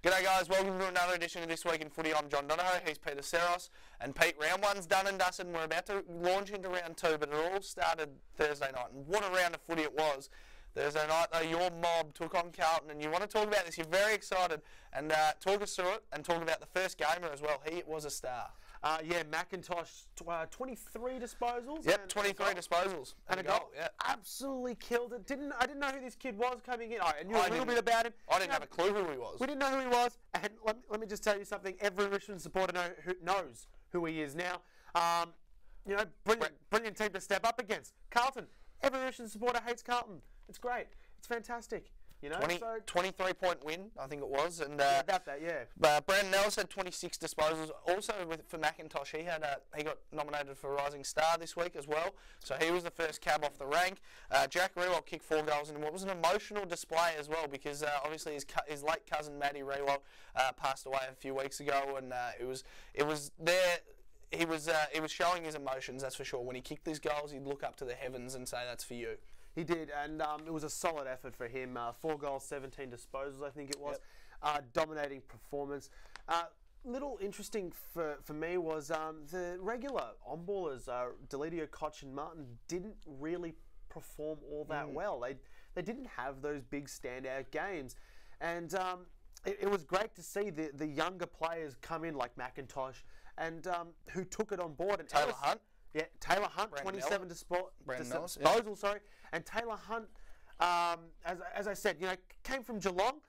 G'day guys, welcome to another edition of This Week in Footy. I'm John Donohoe, he's Peter Tseros. And Pete, round one's done and dusted and we're about to launch into round two, but it all started Thursday night. And what a round of footy it was. Thursday night though, your mob took on Carlton, and you want to talk about this, you're very excited, and talk us through it and talk about the first gamer as well. He was a star. Yeah, McIntosh, 23 disposals. Yep, 23 disposals. And a goal. Yeah. Absolutely killed it. I didn't know who this kid was coming in. I knew a little bit about him. I didn't have a clue who he was. We didn't know who he was. And let me just tell you something. Every Richmond supporter knows who he is now. Brilliant team to step up against. Carlton. Every Richmond supporter hates Carlton. It's great. It's fantastic. 23-point win, I think it was, and about that, yeah. Brandon Ellis had 26 disposals. Also for McIntosh, he got nominated for Rising Star this week as well. So he was the first cab off the rank. Jack Riewoldt kicked 4 goals in what was an emotional display as well, because obviously his late cousin Matty Riewoldt passed away a few weeks ago, and it was there. He was showing his emotions, that's for sure. When he kicked these goals, he'd look up to the heavens and say, "That's for you." He did, and it was a solid effort for him. 4 goals, 17 disposals, I think it was. Yep. Dominating performance. Little interesting for me was the regular on-ballers, Deledio, Koch and Martin, didn't really perform all that well. They didn't have those big standout games. And it was great to see the younger players come in, like McIntosh, and who took it on board. And Taylor Hunt. Yeah, Taylor Hunt, Brandon 27 Ellis, disposals, sorry. And Taylor Hunt, as I said, came from Geelong.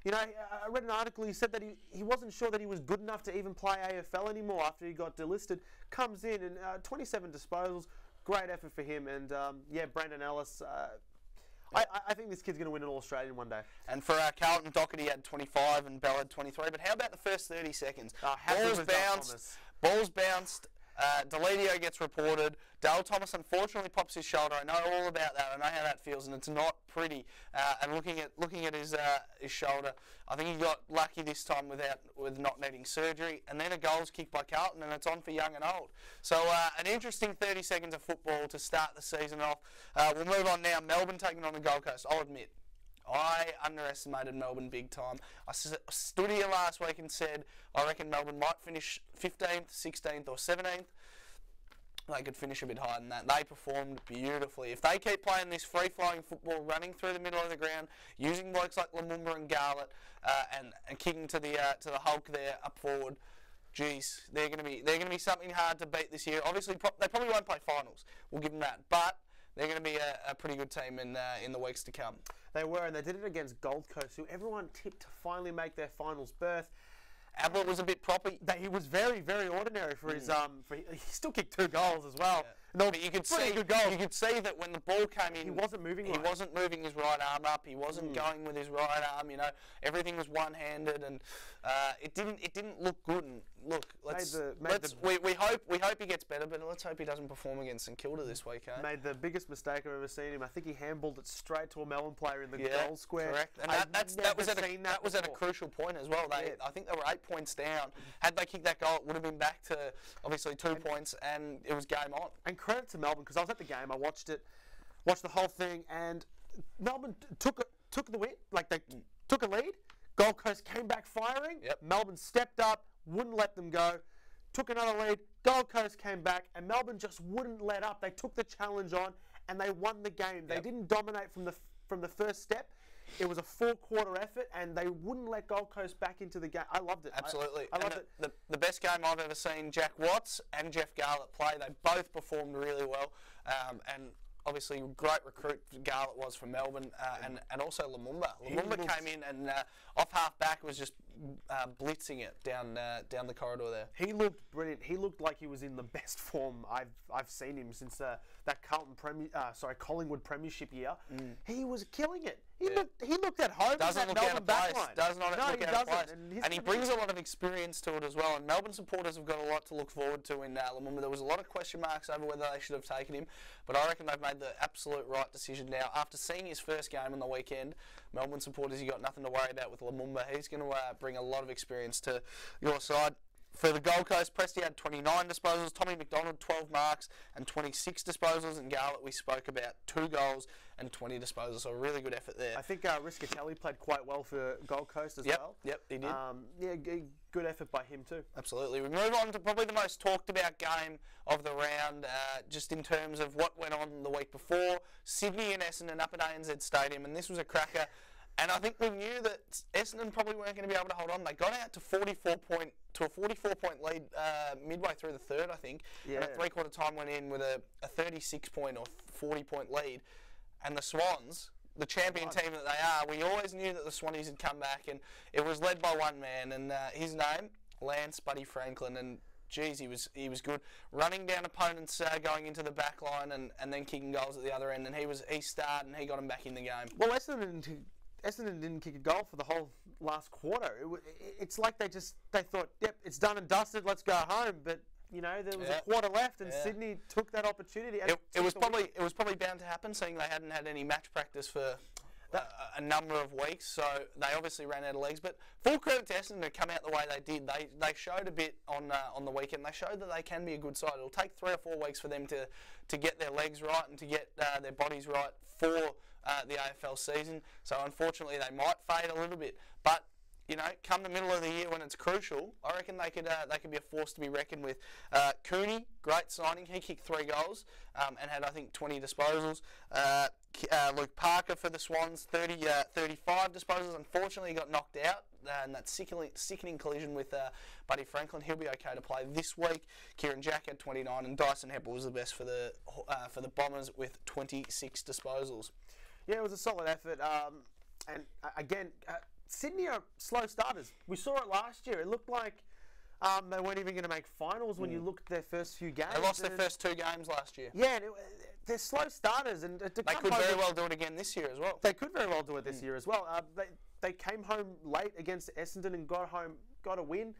I read an article, he said that he wasn't sure that he was good enough to even play AFL anymore after he got delisted. Comes in and 27 disposals, great effort for him. And Brandon Ellis, I think this kid's going to win an All-Australian one day. And for Carlton, Doherty had 25 and Bell had 23. But how about the first 30 seconds? Balls bounced. Deledio gets reported. Dale Thomas unfortunately pops his shoulder. I know all about that. I know how that feels, and it's not pretty. And looking at his shoulder, I think he got lucky this time with not needing surgery. And then a goal's kicked by Carlton, and it's on for young and old. So an interesting 30 seconds of football to start the season off. We'll move on now. Melbourne taking on the Gold Coast. I'll admit, I underestimated Melbourne big time. I stood here last week and said I reckon Melbourne might finish 15th, 16th or 17th. They could finish a bit higher than that. They performed beautifully. If they keep playing this free-flowing football, running through the middle of the ground, using blokes like Lumumba and Garlett, and kicking to the Hulk there up forward, geez, they're going to be something hard to beat this year. Obviously, they probably won't play finals. We'll give them that, but they're going to be a pretty good team in the weeks to come. They were, and they did it against Gold Coast, who everyone tipped to finally make their finals berth. Ablett was a bit proppy. He was very, very ordinary for his. He still kicked 2 goals as well. Yeah. But you could see that when the ball came in, he wasn't moving. He wasn't moving his right arm up. He wasn't going with his right arm. Everything was one-handed, and it didn't look good. And look, we hope he gets better, but let's hope he doesn't perform against St Kilda this week. Made the biggest mistake I've ever seen him. I think he handballed it straight to a Melbourne player in the goal square. Correct, and that was at a crucial point as well. I think they were 8 points down. Had they kicked that goal, it would have been back to obviously 2 points, and it was game on. And credit to Melbourne, because I was at the game, I watched the whole thing, and Melbourne took the win, like they took a lead. Gold Coast came back firing. Yep. Melbourne stepped up, wouldn't let them go, took another lead. Gold Coast came back, and Melbourne just wouldn't let up. They took the challenge on, and they won the game. They didn't dominate from the first step. It was a 4-quarter effort, and they wouldn't let Gold Coast back into the game. I loved it. Absolutely. I loved it. The best game I've ever seen Jack Watts and Jeff Garlett play. They both performed really well, and obviously great recruit Garlett was from Melbourne, and also Lumumba. Lumumba came in and off half back was just blitzing it down the corridor there. He looked brilliant. He looked like he was in the best form I've seen him since that Collingwood Premiership year. He was killing it. He looked at home. Doesn't look out of place. Does not look out of place. And he brings a lot of experience to it as well. And Melbourne supporters have got a lot to look forward to in Lumumba. There was a lot of question marks over whether they should have taken him, but I reckon they've made the absolute right decision now. After seeing his first game on the weekend, Melbourne supporters, you got nothing to worry about with Lumumba. He's going to bring a lot of experience to your side. For the Gold Coast, Presti had 29 disposals, Tommy McDonald 12 marks and 26 disposals, and Garlett we spoke about 2 goals and 20 disposals. So a really good effort there. I think Riscatelli played quite well for Gold Coast as well. Yep, he did. Good effort by him too. Absolutely. We move on to probably the most talked about game of the round, just in terms of what went on the week before. Sydney and Essendon up at ANZ Stadium, and this was a cracker. And I think we knew that Essendon probably weren't going to be able to hold on. They got out to a 44-point lead midway through the third, I think. Yeah. And at three-quarter time went in with a 36-point or 40-point lead. And the Swans, the champion team that they are, we always knew that the Swannies had come back, and it was led by one man, and his name, Lance Buddy Franklin, and geez, he was good, running down opponents going into the back line and then kicking goals at the other end, and he started and he got him back in the game. Well, Essendon didn't kick a goal for the whole last quarter. It's like they thought, yep, it's done and dusted, let's go home, but you know, there was a quarter left, and Sydney took that opportunity. And it was probably bound to happen, seeing they hadn't had any match practice for a number of weeks, so they obviously ran out of legs. But full credit to Essendon to come out the way they did. They showed a bit on the weekend. They showed that they can be a good side. It'll take 3 or 4 weeks for them to get their legs right and to get their bodies right for the AFL season. So unfortunately, they might fade a little bit, but you know, come the middle of the year when it's crucial, I reckon they could be a force to be reckoned with. Cooney, great signing. He kicked 3 goals and had, I think, 20 disposals. Luke Parker for the Swans, 35 disposals. Unfortunately, he got knocked out in that sickening collision with Buddy Franklin. He'll be okay to play this week. Kieran Jack had 29, and Dyson Heppel was the best for the Bombers with 26 disposals. Yeah, it was a solid effort. And again, Sydney are slow starters. We saw it last year. It looked like they weren't even going to make finals when you looked at their first few games. They lost their first 2 games last year. Yeah, they're slow starters. And they could very well do it again this year as well. They could very well do it this year as well. They came home late against Essendon and got a win.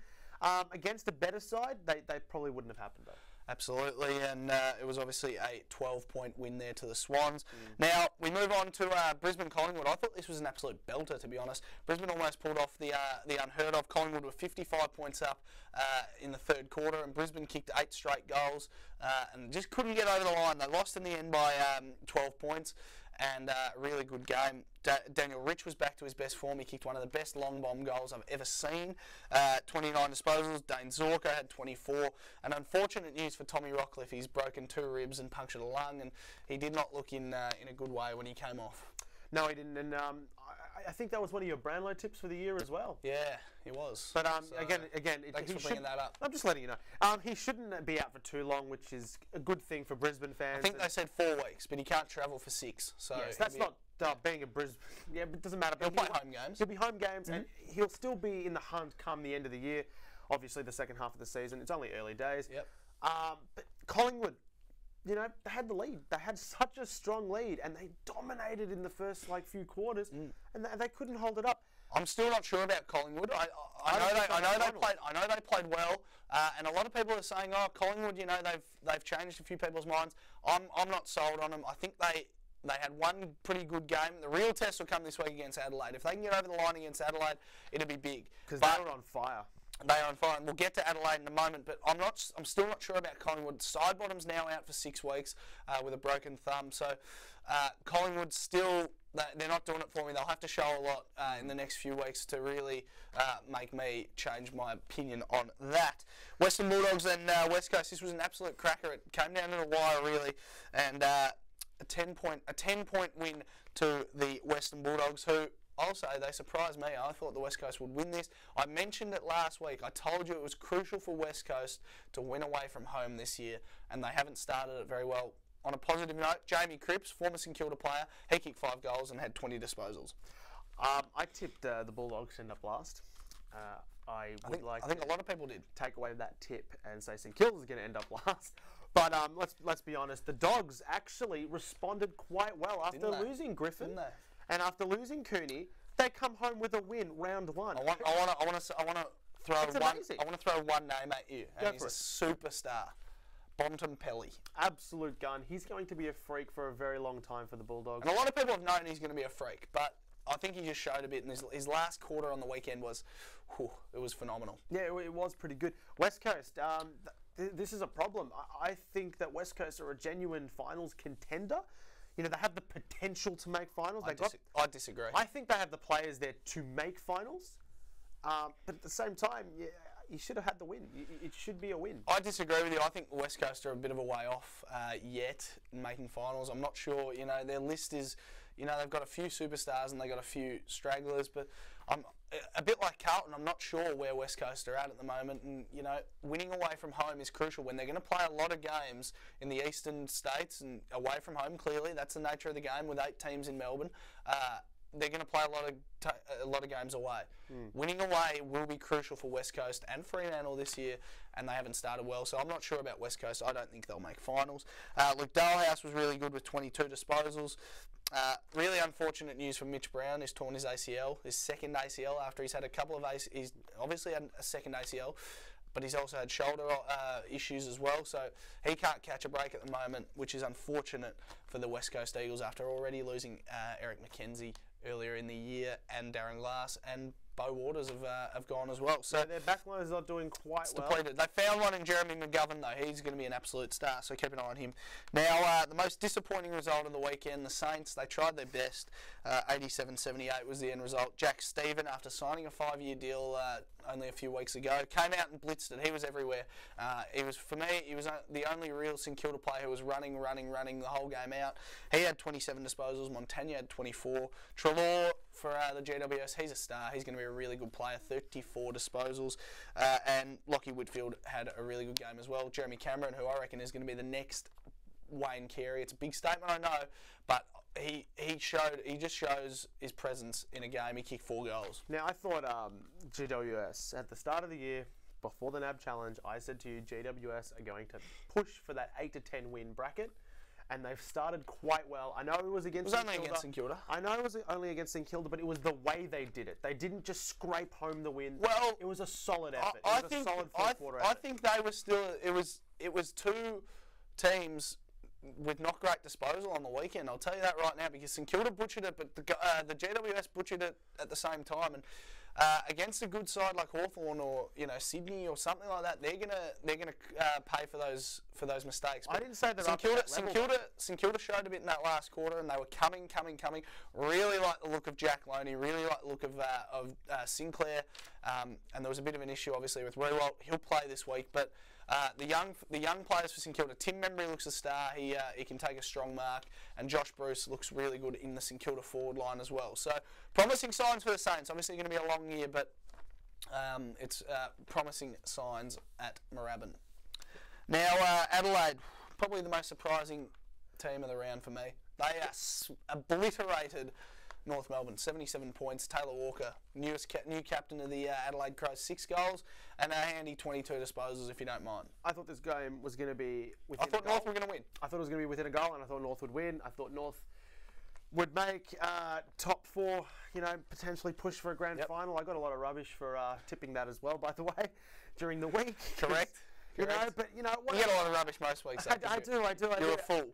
Against a better side, they probably wouldn't have happened though. Absolutely, and it was obviously a 12-point win there to the Swans. Now, we move on to Brisbane Collingwood. I thought this was an absolute belter, to be honest. Brisbane almost pulled off the unheard of. Collingwood were 55 points up in the third quarter, and Brisbane kicked 8 straight goals and just couldn't get over the line. They lost in the end by 12 points. And a really good game. Daniel Rich was back to his best form. He kicked one of the best long bomb goals I've ever seen. 29 disposals. Dane Zorko had 24. And unfortunate news for Tommy Rockcliffe. He's broken 2 ribs and punctured a lung, and he did not look in a good way when he came off. No, he didn't. And I think that was one of your Brownlow tips for the year as well. Yeah, he was. But again, thanks for bringing that up. I'm just letting you know. He shouldn't be out for too long, which is a good thing for Brisbane fans. I think they said 4 weeks, but he can't travel for 6. So yes, that's not being a Brisbane. Yeah, but it doesn't matter. He'll play home games. He'll be home games, and he'll still be in the hunt come the end of the year. Obviously, the second half of the season. It's only early days. Yep. But Collingwood, you know, they had the lead. They had such a strong lead, and they dominated in the first few quarters, and they couldn't hold it up. I'm still not sure about Collingwood. I know they played well, and a lot of people are saying, "Oh, Collingwood, you know, they've changed a few people's minds." I'm not sold on them. I think they had one pretty good game. The real test will come this week against Adelaide. If they can get over the line against Adelaide, it'll be big. Because they were on fire. They are on fire, and we'll get to Adelaide in a moment, but I'm still not sure about Collingwood. Sidebottom's now out for 6 weeks with a broken thumb, so Collingwood still, they're not doing it for me. They'll have to show a lot in the next few weeks to really make me change my opinion on that. Western Bulldogs and West Coast, this was an absolute cracker. It came down to the wire, really, and a 10-point win to the Western Bulldogs, who I'll say they surprised me. I thought the West Coast would win this. I mentioned it last week. I told you it was crucial for West Coast to win away from home this year, and they haven't started it very well. On a positive note, Jamie Cripps, former St Kilda player, he kicked 5 goals and had 20 disposals. I tipped the Bulldogs to end up last. I think a lot of people did. Take away that tip and say St Kilda's going to end up last. But let's be honest, the Dogs actually responded quite well after losing Griffin. And after losing Cooney, they come home with a win, round 1. I want to throw one name at you, and he's a superstar, Bontempelli. Absolute gun. He's going to be a freak for a very long time for the Bulldogs. And a lot of people have known he's going to be a freak, but I think he just showed a bit. And his last quarter on the weekend was, it was phenomenal. Yeah, it was pretty good. West Coast. This is a problem. I think that West Coast are a genuine finals contender. You know, they have the potential to make finals. I disagree. I think they have the players there to make finals. But at the same time, you should have had the win. It should be a win. I disagree with you. I think West Coast are a bit of a way off yet in making finals. I'm not sure. You know, their list is, you know, they've got a few superstars and they've got a few stragglers. But I'm a bit like Carlton. I'm not sure where West Coast are at the moment. And, you know, winning away from home is crucial when they're going to play a lot of games in the eastern states and away from home. Clearly, that's the nature of the game with 8 teams in Melbourne. They're going to play a lot of games away. Winning away will be crucial for West Coast and Fremantle this year, and they haven't started well. So I'm not sure about West Coast. I don't think they'll make finals. Look, Donohoe was really good with 22 disposals. Really unfortunate news for Mitch Brown. He's torn his ACL, his second ACL after he's had a couple of he's obviously had a second ACL, but he's also had shoulder issues as well, so he can't catch a break at the moment, which is unfortunate for the West Coast Eagles after already losing Eric McKenzie earlier in the year, and Darren Glass and Bo Waters have gone as well. So their backline is not doing quite well. Depleted. They found one in Jeremy McGovern though. He's going to be an absolute star, so keep an eye on him. Now, the most disappointing result of the weekend, the Saints, they tried their best. 87-78 was the end result. Jack Stephen, after signing a 5-year deal only a few weeks ago, came out and blitzed it. He was everywhere. For me, he was the only real St Kilda player who was running the whole game out. He had 27 disposals. Montagna had 24. Treloar for the GWS, he's a star. He's going to be a really good player. 34 disposals. And Lockie Whitfield had a really good game as well. Jeremy Cameron, who I reckon is going to be the next Wayne Carey. It's a big statement, I know, but he just shows his presence in a game. He kicked 4 goals. Now, I thought GWS, at the start of the year, before the NAB Challenge, I said to you, GWS are going to push for that 8 to 10 win bracket, and they've started quite well. I know it was against St Kilda. Only against St Kilda. I know it was only against St Kilda, but it was the way they did it. They didn't just scrape home the win. Well, it was a solid effort. I think they were still. It was 2 teams with not great disposal on the weekend. I'll tell you that right now, because St Kilda butchered it, but the GWS butchered it at the same time. And against a good side like Hawthorn or Sydney or something like that, they're gonna pay for those mistakes. But I didn't say that. St Kilda showed a bit in that last quarter, and they were coming. Really like the look of Jack Loney. Really like the look of Sinclair. And there was a bit of an issue obviously with Rewalt. He'll play this week, but. The young players for St Kilda, Tim Membry looks a star. He can take a strong mark, and Josh Bruce looks really good in the St Kilda forward line as well. So promising signs for the Saints. Obviously going to be a long year, but it's promising signs at Moorabbin. Now Adelaide, probably the most surprising team of the round for me. They obliterated North Melbourne, 77 points. Taylor Walker, new captain of the Adelaide Crows, 6 goals and a handy 22 disposals, if you don't mind. I thought this game was going to be within I thought North were going to win. I thought it was going to be within a goal, and I thought North would win. I thought North would make top 4, potentially push for a grand final. I got a lot of rubbish for tipping that as well, by the way, during the week. Correct. But you get a lot of rubbish most weeks. I do. You're a fool.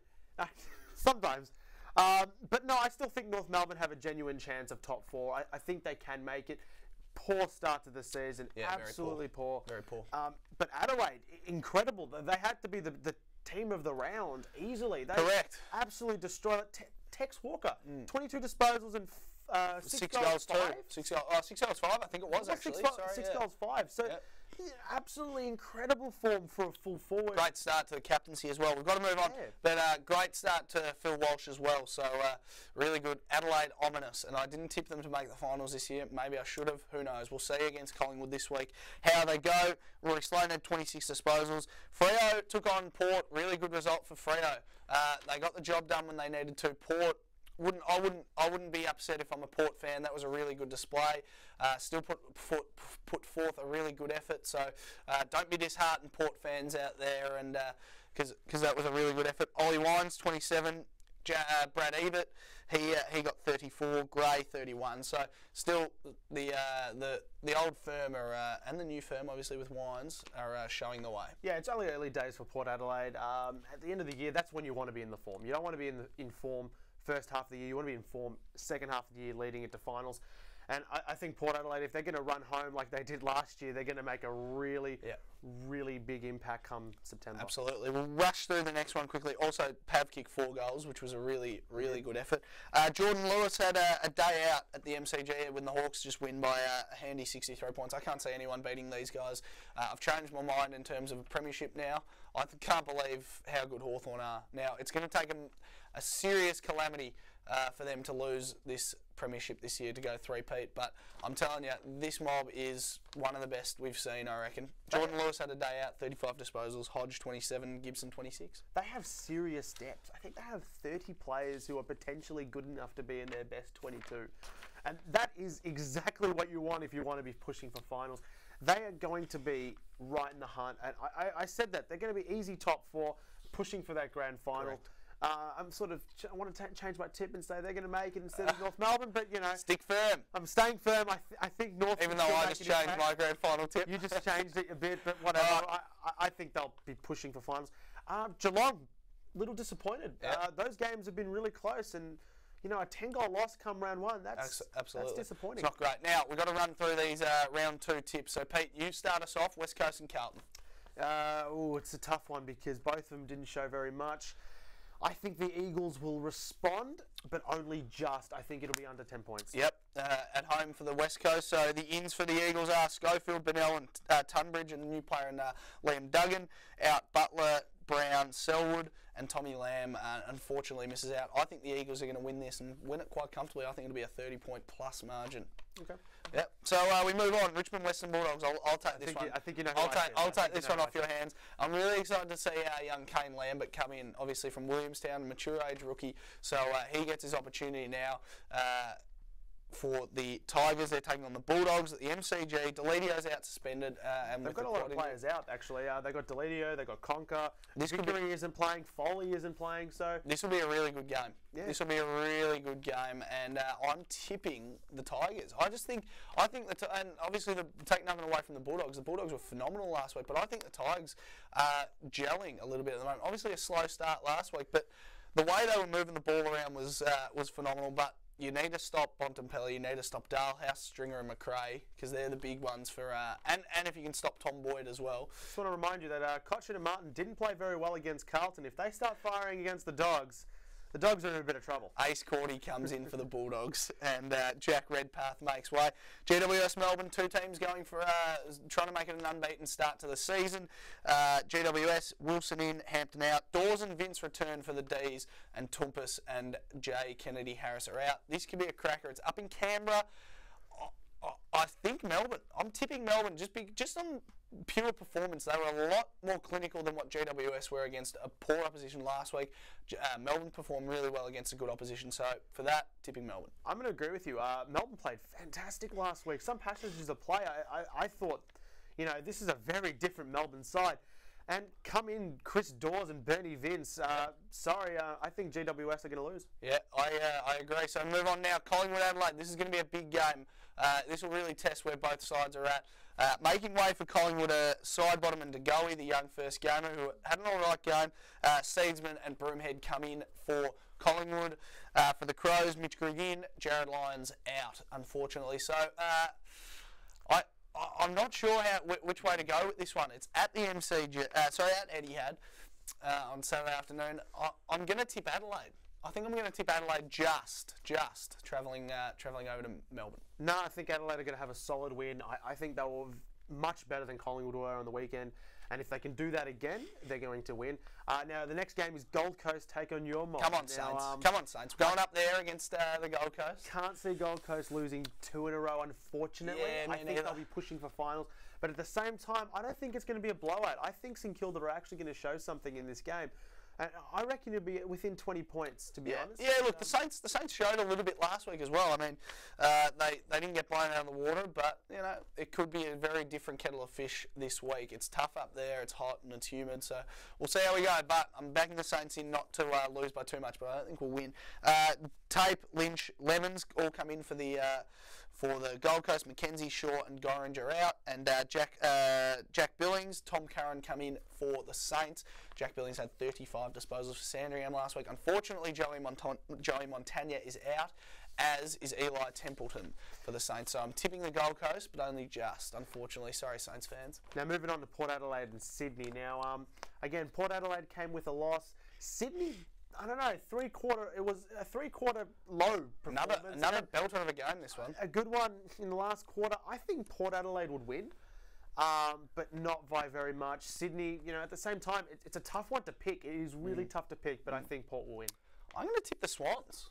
Sometimes. But no, I still think North Melbourne have a genuine chance of top 4. I think they can make it. Poor start to the season. Yeah, absolutely poor. Very poor. But Adelaide, incredible. They had to be the team of the round easily. They Correct. Absolutely destroyed it. Tex Walker, 22 disposals and 6 goals, 5. 6 goals, 5, I think it was actually. 6 goals, 5. So, absolutely incredible form for a full forward. Great start to the captaincy as well. We've got to move on. But great start to Phil Walsh as well. So, really good. Adelaide, ominous. And I didn't tip them to make the finals this year. Maybe I should have. Who knows? We'll see against Collingwood this week how they go. Rory Sloane had 26 disposals. Freo took on Port. Really good result for Freo. They got the job done when they needed to. Port, I wouldn't be upset if I'm a Port fan. That was a really good display. Still put forth a really good effort. So don't be disheartened, Port fans out there, and because that was a really good effort. Ollie Wines, 27. Brad Ebert, he got 34. Gray, 31. So still the old firm and the new firm, obviously with Wines, are showing the way. Yeah, it's only early days for Port Adelaide. At the end of the year, that's when you want to be in the form. You don't want to be in form first half of the year. You want to be in form second half of the year leading into finals. And I think Port Adelaide, if they're going to run home like they did last year, they're going to make a really, really big impact come September. Absolutely. We'll rush through the next one quickly. Also, Pav kicked 4 goals, which was a really, really good effort. Jordan Lewis had a day out at the MCG when the Hawks just win by a handy 63 points. I can't see anyone beating these guys. I've changed my mind in terms of a premiership now. I can't believe how good Hawthorn are. Now, it's going to take a serious calamity for them to lose this premiership this year to go 3-peat, but I'm telling you, this mob is one of the best we've seen, I reckon. Jordan Lewis had a day out, 35 disposals, Hodge 27, Gibson 26. They have serious depth. I think they have 30 players who are potentially good enough to be in their best 22. And that is exactly what you want if you want to be pushing for finals. They are going to be right in the hunt, and I said that. They're going to be easy top 4, pushing for that grand final. Correct. I want to change my tip and say they're going to make it instead of North Melbourne, but you know, stick firm. I'm staying firm. I think North. Even though I just changed my grand final tip, you just changed it a bit, but whatever. I think they'll be pushing for finals. Geelong, little disappointed. Those games have been really close, and you know, a 10-goal loss come round 1. That's absolutely disappointing. It's not great. Now we've got to run through these round 2 tips. So Pete, you start us off. West Coast and Carlton. It's a tough one because both of them didn't show very much. I think the Eagles will respond, but only just. I think it'll be under 10 points. Yep, at home for the West Coast. So the ins for the Eagles are Schofield, Bennell and Tunbridge, and the new player in Liam Duggan. Out Butler, Brown, Selwood, and Tommy Lamb unfortunately misses out. I think the Eagles are going to win this and win it quite comfortably. I think it'll be a 30-point plus margin. Okay. Yep. So we move on. Richmond Western Bulldogs. I'll take this one. I think you know. I'll take this one off your hands. I'm really excited to see our young Kane Lambert come in, obviously from Williamstown, mature age rookie. So he gets his opportunity now. For the Tigers, they're taking on the Bulldogs at the MCG. Deledio's out suspended. And they've got a lot of players out, actually. They've got Deledio, they've got Conker. Vickery isn't playing, Foley isn't playing, so... This will be a really good game. Yeah. This will be a really good game, and I'm tipping the Tigers. I think that, and obviously take nothing away from the Bulldogs were phenomenal last week, but I think the Tigers are gelling a little bit at the moment. Obviously a slow start last week, but the way they were moving the ball around was phenomenal, but you need to stop Bontempelli, you need to stop Dalhouse, Stringer and McRae, because they're the big ones for... and if you can stop Tom Boyd as well. Just want to remind you that Cotchin and Martin didn't play very well against Carlton. If they start firing against the Dogs are in a bit of trouble. Ace Cordy comes in for the Bulldogs, and Jack Redpath makes way. GWS Melbourne, 2 teams going for trying to make it an unbeaten start to the season. GWS, Wilson in, Hampton out. Dawes and Vince return for the Ds, and Tompus and Jay Kennedy Harris are out. This could be a cracker. It's up in Canberra. I think Melbourne. I'm tipping Melbourne just on pure performance. They were a lot more clinical than what GWS were against a poor opposition last week. Melbourne performed really well against a good opposition. So for that, tipping Melbourne. I'm going to agree with you. Melbourne played fantastic last week. Some passages of play, I thought, you know, this is a very different Melbourne side. And come in Chris Dawes and Bernie Vince. Sorry, I think GWS are going to lose. Yeah, I agree. So move on now. Collingwood Adelaide. This is going to be a big game. This will really test where both sides are at. Making way for Collingwood are Sidebottom and DeGoey, the young first gamer, who had an alright game. Seedsman and Broomhead come in for Collingwood. For the Crows, Mitch Grigg in, Jared Lyons out, unfortunately. So I'm not sure which way to go with this one. It's at the MCG, at Etihad on Saturday afternoon. I'm going to tip Adelaide. I think I'm going to tip Adelaide just travelling over to Melbourne. No, I think Adelaide are going to have a solid win. I think they were much better than Collingwood were on the weekend. And if they can do that again, they're going to win. Now, the next game is Gold Coast take on your mob. Come on, Saints. Come on, Saints. We're going up there against the Gold Coast. Can't see Gold Coast losing 2 in a row, unfortunately. Yeah, I think they'll be pushing for finals. But at the same time, I don't think it's going to be a blowout. I think St Kilda are actually going to show something in this game. And I reckon it'll be within 20 points, to be honest. Yeah, look, the Saints showed a little bit last week as well. I mean, they didn't get blown out of the water, but you know it could be a very different kettle of fish this week. It's tough up there, it's hot and it's humid, so we'll see how we go. But I'm backing the Saints in not to lose by too much, but I don't think we'll win. Tape, Lynch, Lemons all come in for the Gold Coast. Mackenzie, Shaw and Gorringe are out, and Jack Billings, Tom Curran come in for the Saints. Jack Billings had 35 disposals for Sandringham last week. Unfortunately, Joey Montagna is out, as is Eli Templeton for the Saints. So I'm tipping the Gold Coast, but only just, unfortunately. Sorry, Saints fans. Now moving on to Port Adelaide and Sydney. Now, again, Port Adelaide came with a loss. Sydney, I don't know, it was a three-quarter low performance. Another belter of a game, this one. A good one in the last quarter. I think Port Adelaide would win, but not by very much. Sydney, at the same time, it's a tough one to pick. It is really tough to pick, but I think Port will win. I'm going to tip the Swans.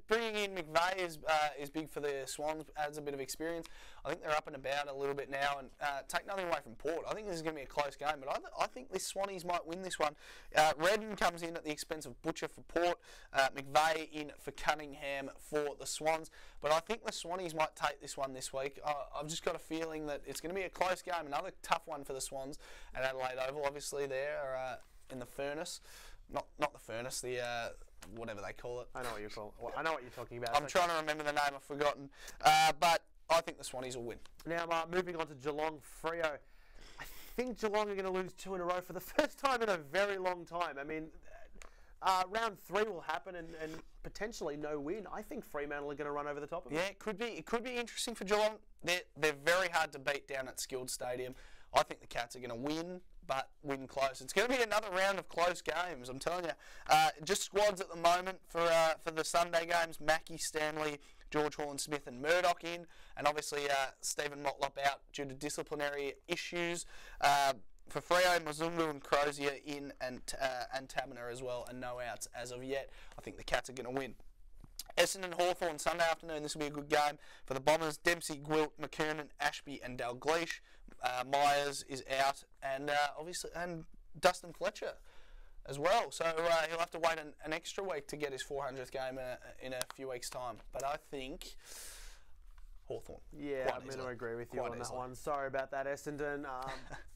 Bringing in McVeigh is big for the Swans, adds a bit of experience. I think they're up and about a little bit now, and take nothing away from Port. I think this is going to be a close game, but I think the Swannies might win this one. Redden comes in at the expense of Butcher for Port, McVeigh in for Cunningham for the Swans, but I think the Swannies might take this one this week. I've just got a feeling that it's going to be a close game, another tough one for the Swans at Adelaide Oval. Obviously, they're in the furnace. Not the furnace, the whatever they call it. I know what you call it. Well, I know what you're talking about. I'm trying to remember the name. I've forgotten. But I think the Swannies will win. Now, moving on to Geelong Freo. I think Geelong are going to lose 2 in a row for the first time in a very long time. I mean, round 3 will happen and potentially no win. I think Fremantle are going to run over the top of it. Yeah, it could be interesting for Geelong. They're very hard to beat down at Skilled Stadium. I think the Cats are going to win, but win close. It's going to be another round of close games, I'm telling you. Just squads at the moment for the Sunday games. Mackie, Stanley, George Horn-Smith and Murdoch in, and obviously Stephen Motlop out due to disciplinary issues. For Freo, Mazungu and Crozier in, and Taberner as well, and no outs as of yet. I think the Cats are going to win. Essendon Hawthorn Sunday afternoon. This will be a good game for the Bombers. Dempsey, Gwilt, McKernan, Ashby and Dalgleish. Myers is out, and Dustin Fletcher as well. So he'll have to wait an extra week to get his 400th game in a few weeks' time. But I think Hawthorn. Yeah, I'm going to agree with you on that one. Sorry about that, Essendon.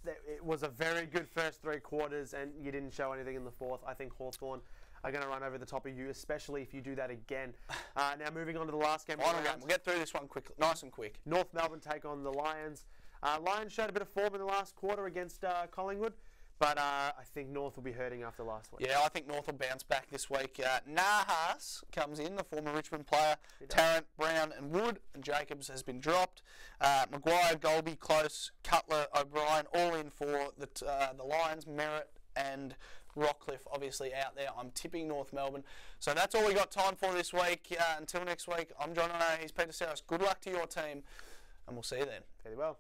It was a very good first 3 quarters, and you didn't show anything in the fourth. I think Hawthorn are going to run over the top of you, especially if you do that again. Now moving on to the last game. Final game. We'll get through this one quickly, nice and quick. North Melbourne take on the Lions. Lions showed a bit of form in the last quarter against Collingwood, but I think North will be hurting after last week. Yeah, I think North will bounce back this week. Nahas comes in, the former Richmond player. Tarrant, Brown and Wood, and Jacobs has been dropped. Maguire, Golby, Close, Cutler, O'Brien, all in for the Lions. Merritt and Rockcliffe obviously out there. I'm tipping North Melbourne. So that's all we got time for this week. Until next week, I'm John Donohoe. He's Peter Tseros. Good luck to your team, and we'll see you then. Very well.